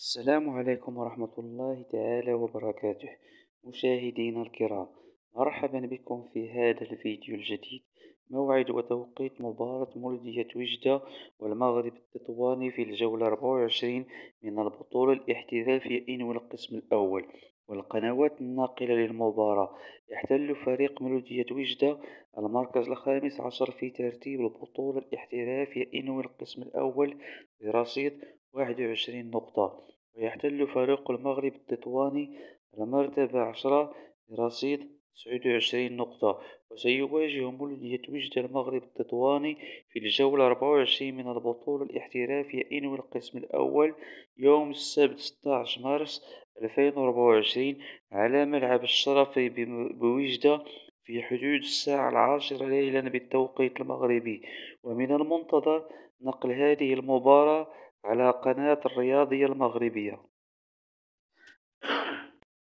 السلام عليكم ورحمة الله تعالى وبركاته. مشاهدينا الكرام، مرحبا بكم في هذا الفيديو الجديد. موعد وتوقيت مباراة مولودية وجدة والمغرب التطواني في الجولة 24 من البطولة الاحترافية إنو القسم الأول. والقنوات الناقلة للمباراة: يحتل فريق مولودية وجدة المركز الخامس عشر في ترتيب البطولة الاحترافية إنو القسم الأول برصيد 21 نقطة. ويحتل فريق المغرب التطواني المرتبة 10 برصيد 29 نقطة. وسيواجه مولودية وجدة المغرب التطواني في الجولة 24 من البطولة الاحترافية إنو القسم الأول يوم السبت 16 مارس 2024 على ملعب الشرفي بوجدة في حدود الساعة 10 ليلا بالتوقيت المغربي. ومن المنتظر نقل هذه المباراة على قناة الرياضية المغربية.